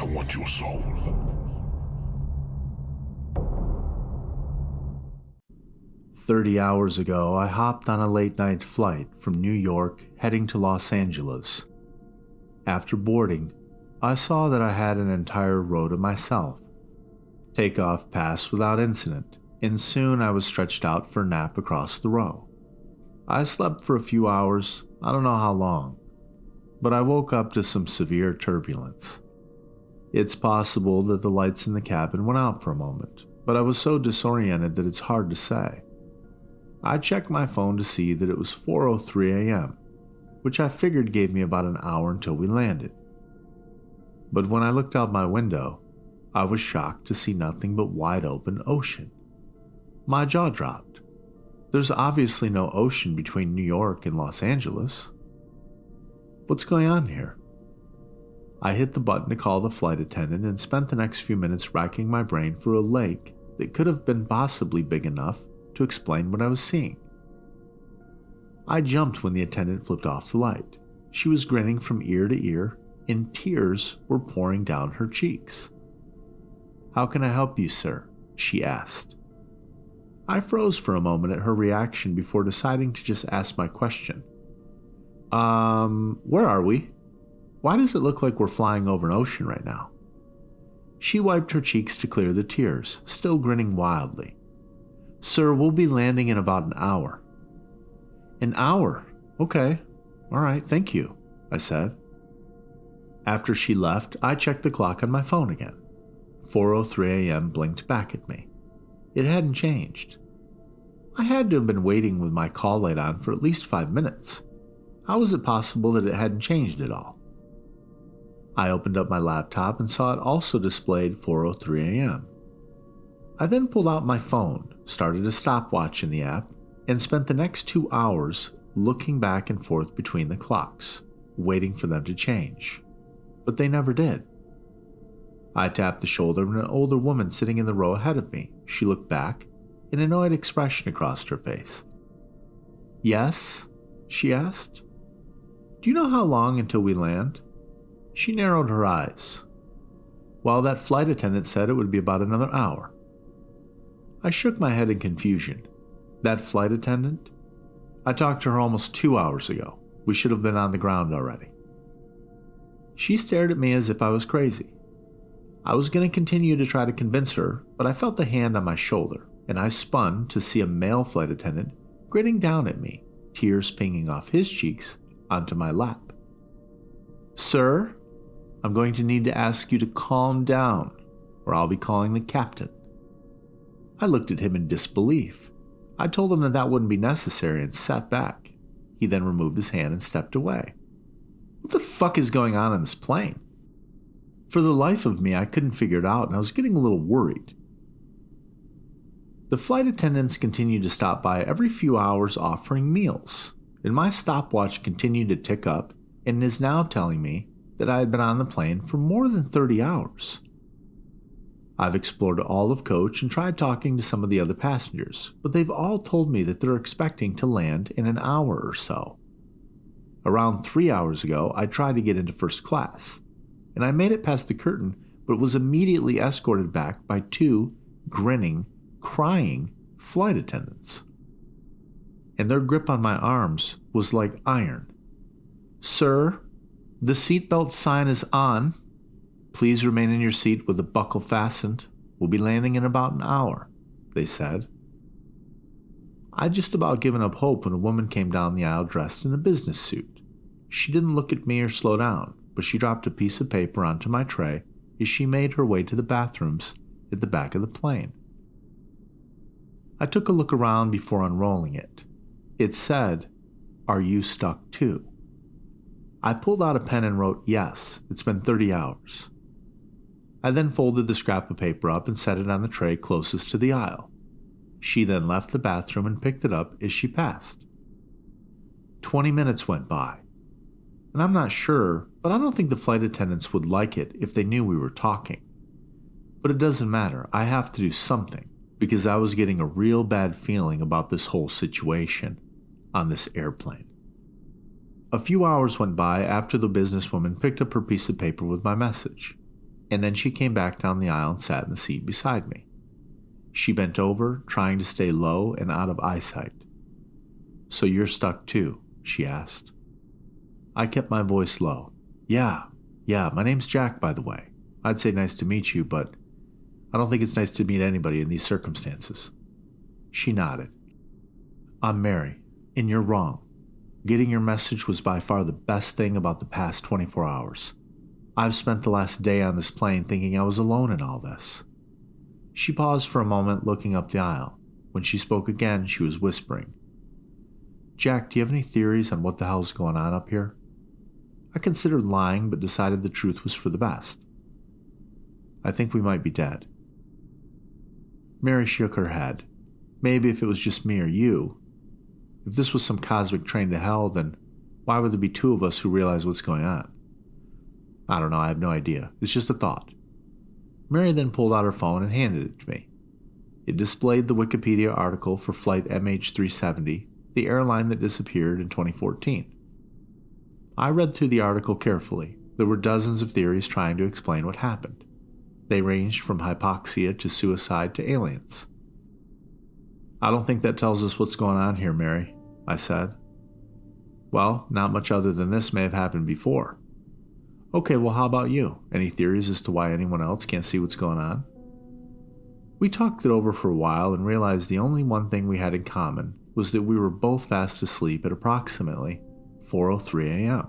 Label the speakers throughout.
Speaker 1: want your soul.
Speaker 2: 30 hours ago, I hopped on a late-night flight from New York heading to Los Angeles. After boarding, I saw that I had an entire row to myself. Takeoff passed without incident, and soon I was stretched out for a nap across the row. I slept for a few hours, I don't know how long, but I woke up to some severe turbulence. It's possible that the lights in the cabin went out for a moment, but I was so disoriented that it's hard to say. I checked my phone to see that it was 4:03 a.m., which I figured gave me about an hour until we landed. But when I looked out my window, I was shocked to see nothing but wide open ocean. My jaw dropped. There's obviously no ocean between New York and Los Angeles. What's going on here? I hit the button to call the flight attendant and spent the next few minutes racking my brain for a lake that could have been possibly big enough to explain what I was seeing. I jumped when the attendant flipped off the light. She was grinning from ear to ear, and tears were pouring down her cheeks. "How can I help you, sir?" she asked. I froze for a moment at her reaction before deciding to just ask my question. Where are we? Why does it look like we're flying over an ocean right now?" She wiped her cheeks to clear the tears, still grinning wildly. "Sir, we'll be landing in about an hour." "An hour? Okay. All right, thank you," I said. After she left, I checked the clock on my phone again. 4:03 a.m. blinked back at me. It hadn't changed. I had to have been waiting with my call light on for at least 5 minutes. How was it possible that it hadn't changed at all? I opened up my laptop and saw it also displayed 4:03 a.m. I then pulled out my phone, started a stopwatch in the app, and spent the next 2 hours looking back and forth between the clocks, waiting for them to change. But they never did. I tapped the shoulder of an older woman sitting in the row ahead of me. She looked back, an annoyed expression across her face. "Yes?" she asked. "Do you know how long until we land?" She narrowed her eyes. "Well, that flight attendant said it would be about another hour." I shook my head in confusion. That flight attendant? I talked to her almost 2 hours ago. We should have been on the ground already. She stared at me as if I was crazy. I was going to continue to try to convince her, but I felt the hand on my shoulder, and I spun to see a male flight attendant grinning down at me, tears pinging off his cheeks onto my lap. "Sir, I'm going to need to ask you to calm down, or I'll be calling the captain." I looked at him in disbelief. I told him that that wouldn't be necessary and sat back. He then removed his hand and stepped away. What the fuck is going on in this plane? For the life of me, I couldn't figure it out, and I was getting a little worried. The flight attendants continued to stop by every few hours offering meals, and my stopwatch continued to tick up and is now telling me that I had been on the plane for more than 30 hours. I've explored all of coach and tried talking to some of the other passengers, but they've all told me that they're expecting to land in an hour or so. Around 3 hours ago, I tried to get into first class, and I made it past the curtain, but was immediately escorted back by 2 grinning, crying flight attendants. And their grip on my arms was like iron. "Sir, the seatbelt sign is on. Please remain in your seat with the buckle fastened. We'll be landing in about an hour," they said. I'd just about given up hope when a woman came down the aisle dressed in a business suit. She didn't look at me or slow down, but she dropped a piece of paper onto my tray as she made her way to the bathrooms at the back of the plane. I took a look around before unrolling it. It said, "Are you stuck too?" I pulled out a pen and wrote, "Yes, it's been 30 hours." I then folded the scrap of paper up and set it on the tray closest to the aisle. She then left the bathroom and picked it up as she passed. 20 minutes went by, and I'm not sure, but I don't think the flight attendants would like it if they knew we were talking. But it doesn't matter, I have to do something, because I was getting a real bad feeling about this whole situation on this airplane. A few hours went by after the businesswoman picked up her piece of paper with my message. and then she came back down the aisle and sat in the seat beside me. She bent over, trying to stay low and out of eyesight. "So you're stuck too?" she asked. I kept my voice low. Yeah, my name's Jack, by the way. I'd say nice to meet you, but I don't think it's nice to meet anybody in these circumstances." She nodded. "I'm Mary, and you're wrong. Getting your message was by far the best thing about the past 24 hours. I've spent the last day on this plane thinking I was alone in all this." She paused for a moment, looking up the aisle. When she spoke again, she was whispering. "Jack, do you have any theories on what the hell's going on up here?" I considered lying, but decided the truth was for the best. "I think we might be dead." Mary shook her head. "Maybe if it was just me or you. If this was some cosmic train to hell, then why would there be two of us who realize what's going on?" "I don't know, I have no idea. It's just a thought." Mary then pulled out her phone and handed it to me. It displayed the Wikipedia article for Flight MH370, the airline that disappeared in 2014. I read through the article carefully. There were dozens of theories trying to explain what happened. They ranged from hypoxia to suicide to aliens. "I don't think that tells us what's going on here, Mary," I said. "Well, not much other than this may have happened before." "Okay, well, how about you? Any theories as to why anyone else can't see what's going on?" We talked it over for a while and realized the only one thing we had in common was that we were both fast asleep at approximately 4:03 a.m.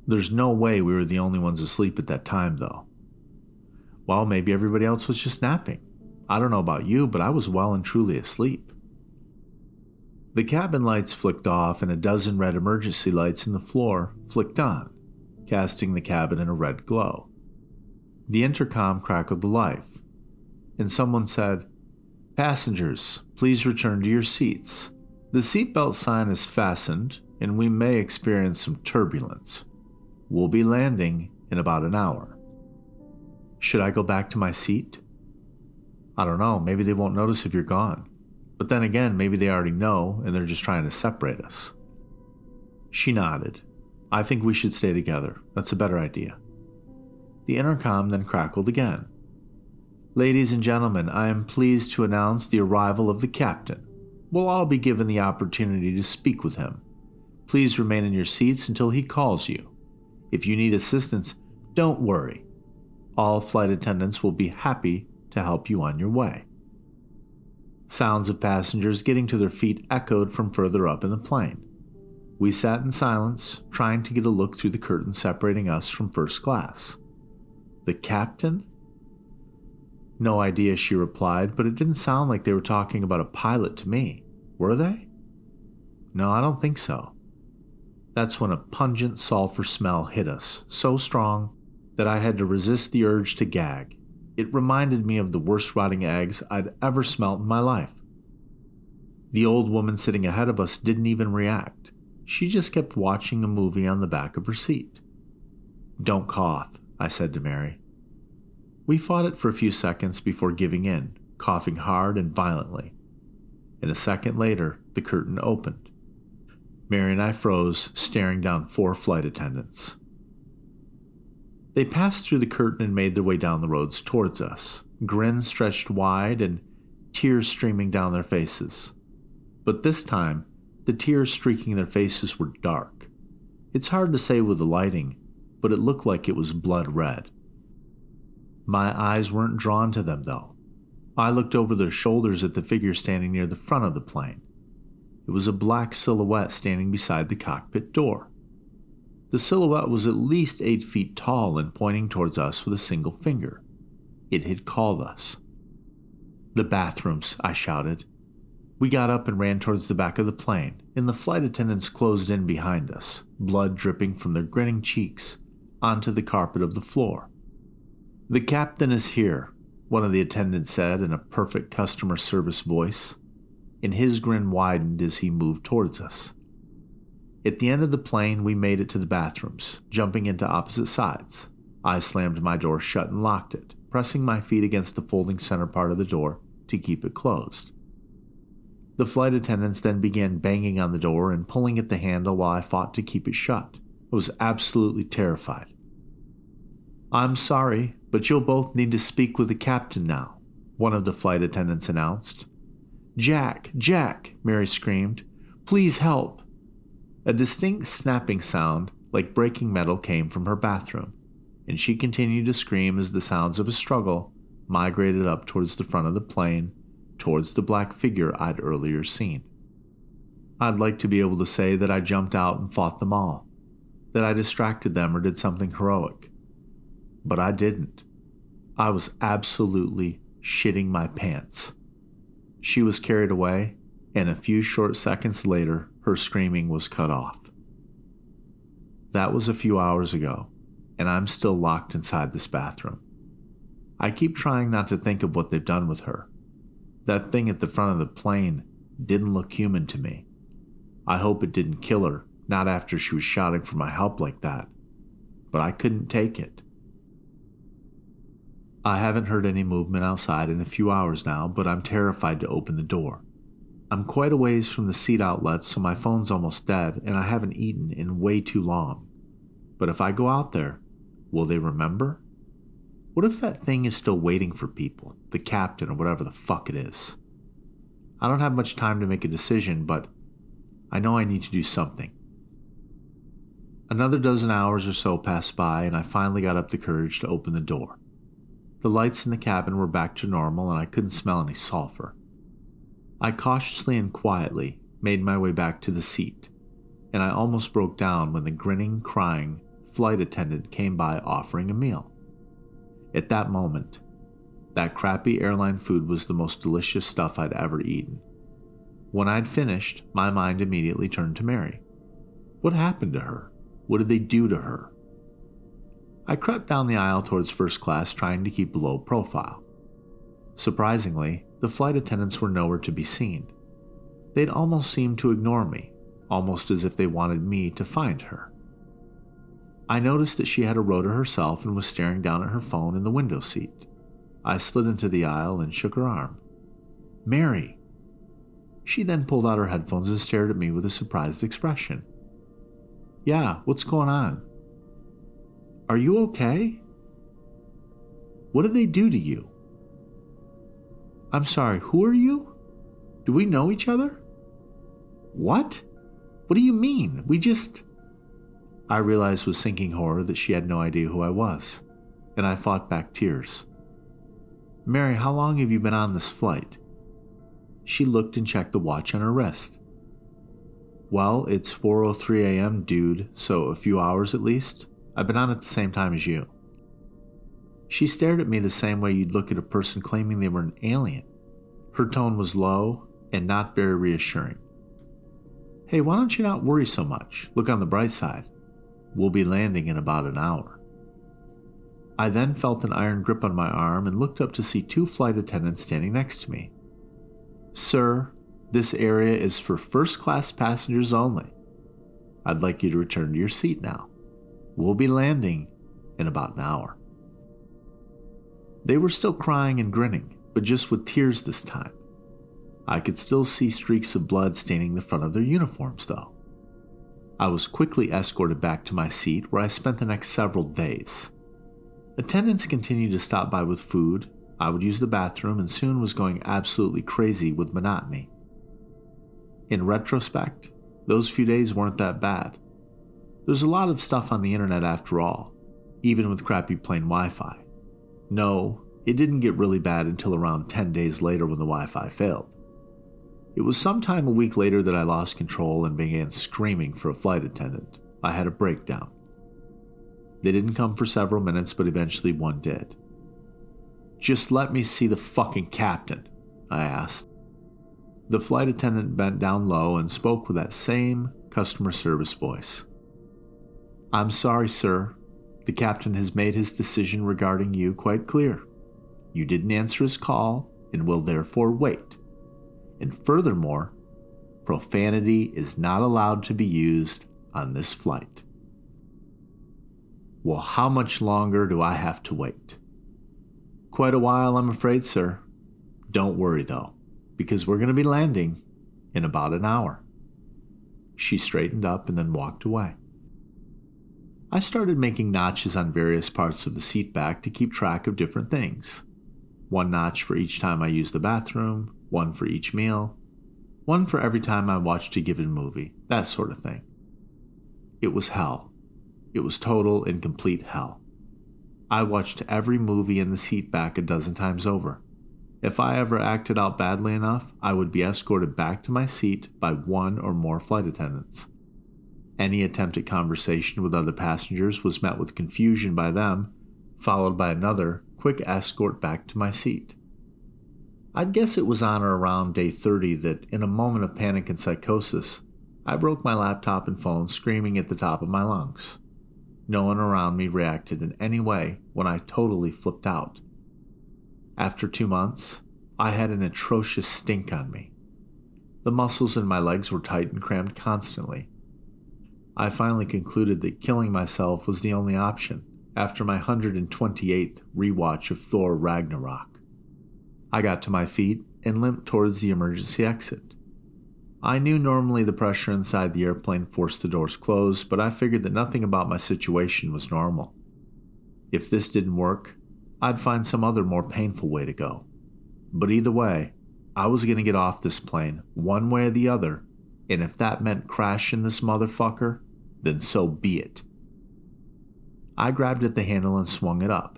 Speaker 2: There's no way we were the only ones asleep at that time, though. Well, maybe everybody else was just napping. I don't know about you, but I was well and truly asleep. The cabin lights flicked off and a dozen red emergency lights in the floor flicked on, casting the cabin in a red glow. The intercom crackled to life, and someone said, "Passengers, please return to your seats. The seatbelt sign is fastened, and we may experience some turbulence. We'll be landing in about an hour." Should I go back to my seat? I don't know, maybe they won't notice if you're gone. But then again, maybe they already know and they're just trying to separate us. She nodded. "I think we should stay together. That's a better idea." The intercom then crackled again. "Ladies and gentlemen, I am pleased to announce the arrival of the captain. We'll all be given the opportunity to speak with him. Please remain in your seats until he calls you. If you need assistance, don't worry. All flight attendants will be happy to help you on your way." Sounds of passengers getting to their feet echoed from further up in the plane. We sat in silence, trying to get a look through the curtain separating us from first class. "The captain?" "No idea," she replied, but it didn't sound like they were talking about a pilot to me. Were they? "No, I don't think so." That's when a pungent sulfur smell hit us, so strong that I had to resist the urge to gag. It reminded me of the worst rotting eggs I'd ever smelt in my life. The old woman sitting ahead of us didn't even react. She just kept watching a movie on the back of her seat. "Don't cough," I said to Mary. We fought it for a few seconds before giving in, coughing hard and violently. And a second later, the curtain opened. Mary and I froze, staring down 4 flight attendants. They passed through the curtain and made their way down the roads towards us, grins stretched wide and tears streaming down their faces. But this time, the tears streaking their faces were dark. It's hard to say with the lighting, but it looked like it was blood red. My eyes weren't drawn to them, though. I looked over their shoulders at the figure standing near the front of the plane. It was a black silhouette standing beside the cockpit door. The silhouette was at least 8 feet tall and pointing towards us with a single finger. It had called us. "The bathrooms," I shouted. We got up and ran towards the back of the plane, and the flight attendants closed in behind us, blood dripping from their grinning cheeks onto the carpet of the floor. "The captain is here," one of the attendants said in a perfect customer service voice, and his grin widened as he moved towards us. At the end of the plane, we made it to the bathrooms, jumping into opposite sides. I slammed my door shut and locked it, pressing my feet against the folding center part of the door to keep it closed. The flight attendants then began banging on the door and pulling at the handle while I fought to keep it shut. I was absolutely terrified. I'm sorry, but you'll both need to speak with the captain now, one of the flight attendants announced. Jack, Jack, Mary screamed. Please help. A distinct snapping sound like breaking metal came from her bathroom, and she continued to scream as the sounds of a struggle migrated up towards the front of the plane, towards the black figure I'd earlier seen. I'd like to be able to say that I jumped out and fought them all, that I distracted them or did something heroic. But I didn't. I was absolutely shitting my pants. She was carried away, and a few short seconds later, her screaming was cut off. That was a few hours ago, and I'm still locked inside this bathroom. I keep trying not to think of what they've done with her. That thing at the front of the plane didn't look human to me. I hope it didn't kill her, not after she was shouting for my help like that. But I couldn't take it. I haven't heard any movement outside in a few hours now, but I'm terrified to open the door. I'm quite a ways from the seat outlet, so my phone's almost dead, and I haven't eaten in way too long. But if I go out there, will they remember? What if that thing is still waiting for people, the captain or whatever the fuck it is? I don't have much time to make a decision, but I know I need to do something. Another dozen hours or so passed by, and I finally got up the courage to open the door. The lights in the cabin were back to normal, and I couldn't smell any sulfur. I cautiously and quietly made my way back to the seat, and I almost broke down when the grinning, crying flight attendant came by offering a meal. At that moment, that crappy airline food was the most delicious stuff I'd ever eaten. When I'd finished, my mind immediately turned to Mary. What happened to her? What did they do to her? I crept down the aisle towards first class, trying to keep a low profile. Surprisingly, the flight attendants were nowhere to be seen. They'd almost seemed to ignore me, almost as if they wanted me to find her. I noticed that she had a row to herself and was staring down at her phone in the window seat. I slid into the aisle and shook her arm. Mary! She then pulled out her headphones and stared at me with a surprised expression. Yeah, what's going on? Are you okay? What did they do to you? I'm sorry, who are you? Do we know each other? What? What do you mean? I realized with sinking horror that she had no idea who I was, and I fought back tears. Mary, how long have you been on this flight? She looked and checked the watch on her wrist. Well, it's 4:03 a.m., dude, so a few hours at least. I've been on at the same time as you. She stared at me the same way you'd look at a person claiming they were an alien. Her tone was low and not very reassuring. Hey, why don't you not worry so much? Look on the bright side. We'll be landing in about an hour. I then felt an iron grip on my arm and looked up to see two flight attendants standing next to me. Sir, this area is for first-class passengers only. I'd like you to return to your seat now. We'll be landing in about an hour. They were still crying and grinning, but just with tears this time. I could still see streaks of blood staining the front of their uniforms, though. I was quickly escorted back to my seat, where I spent the next several days. Attendants continued to stop by with food. I would use the bathroom and soon was going absolutely crazy with monotony. In retrospect, those few days weren't that bad. There's a lot of stuff on the internet after all, even with crappy plane Wi-Fi. No, it didn't get really bad until around 10 days later when the Wi-Fi failed. It was sometime a week later that I lost control and began screaming for a flight attendant. I had a breakdown. They didn't come for several minutes, but eventually one did. Just let me see the fucking captain, I asked. The flight attendant bent down low and spoke with that same customer service voice. I'm sorry, sir. The captain has made his decision regarding you quite clear. You didn't answer his call and will therefore wait. And furthermore, profanity is not allowed to be used on this flight. Well, how much longer do I have to wait? Quite a while, I'm afraid, sir. Don't worry, though, because we're going to be landing in about an hour. She straightened up and then walked away. I started making notches on various parts of the seat back to keep track of different things. One notch for each time I used the bathroom, one for each meal, one for every time I watched a given movie, that sort of thing. It was hell. It was total and complete hell. I watched every movie in the seat back a dozen times over. If I ever acted out badly enough, I would be escorted back to my seat by one or more flight attendants. Any attempt at conversation with other passengers was met with confusion by them, followed by another quick escort back to my seat. I'd guess it was on or around day 30 that, in a moment of panic and psychosis, I broke my laptop and phone screaming at the top of my lungs. No one around me reacted in any way when I totally flipped out. After 2 months, I had an atrocious stink on me. The muscles in my legs were tight and cramped constantly. I finally concluded that killing myself was the only option after my 128th rewatch of Thor Ragnarok. I got to my feet and limped towards the emergency exit. I knew normally the pressure inside the airplane forced the doors closed, but I figured that nothing about my situation was normal. If this didn't work, I'd find some other more painful way to go. But either way, I was going to get off this plane one way or the other, and if that meant crashing this motherfucker, then so be it. I grabbed at the handle and swung it up.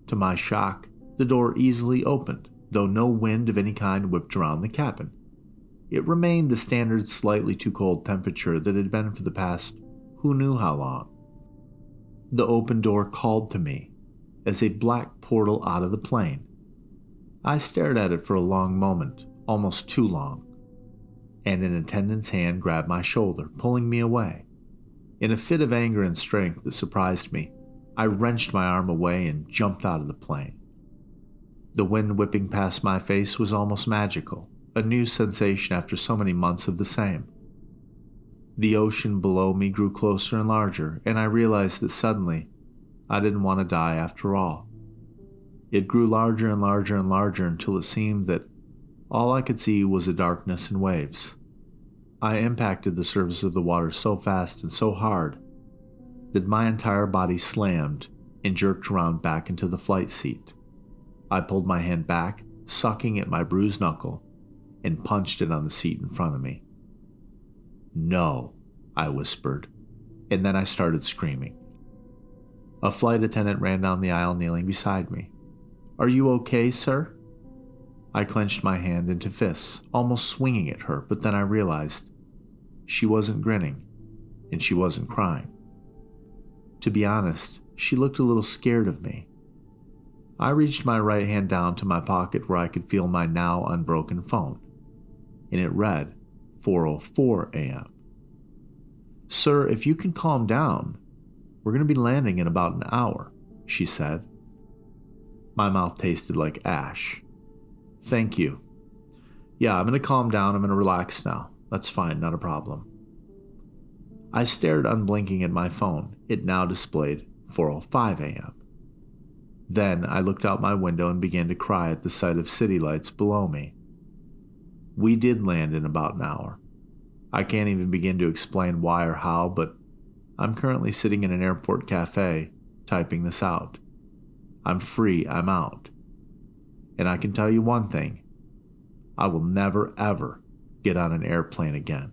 Speaker 2: To my shock, the door easily opened, though no wind of any kind whipped around the cabin. It remained the standard slightly too cold temperature that had been for the past who knew how long. The open door called to me as a black portal out of the plane. I stared at it for a long moment, almost too long, and an attendant's hand grabbed my shoulder, pulling me away. In a fit of anger and strength that surprised me, I wrenched my arm away and jumped out of the plane. The wind whipping past my face was almost magical, a new sensation after so many months of the same. The ocean below me grew closer and larger, and I realized that suddenly I didn't want to die after all. It grew larger and larger and larger until it seemed that all I could see was a darkness and waves. I impacted the surface of the water so fast and so hard that my entire body slammed and jerked around back into the flight seat. I pulled my hand back, sucking at my bruised knuckle, and punched it on the seat in front of me. "No," I whispered, and then I started screaming. A flight attendant ran down the aisle kneeling beside me. "Are you okay, sir?" I clenched my hand into fists, almost swinging at her, but then I realized she wasn't grinning, and she wasn't crying. To be honest, she looked a little scared of me. I reached my right hand down to my pocket where I could feel my now unbroken phone, and it read 4:04 a.m. "Sir, if you can calm down, we're going to be landing in about an hour," she said. My mouth tasted like ash. "Thank you. Yeah, I'm going to calm down. I'm going to relax now. That's fine, not a problem." I stared unblinking at my phone. It now displayed 4:05 a.m. Then I looked out my window and began to cry at the sight of city lights below me. We did land in about an hour. I can't even begin to explain why or how, but I'm currently sitting in an airport cafe typing this out. I'm free, I'm out. And I can tell you one thing, I will never ever get on an airplane again.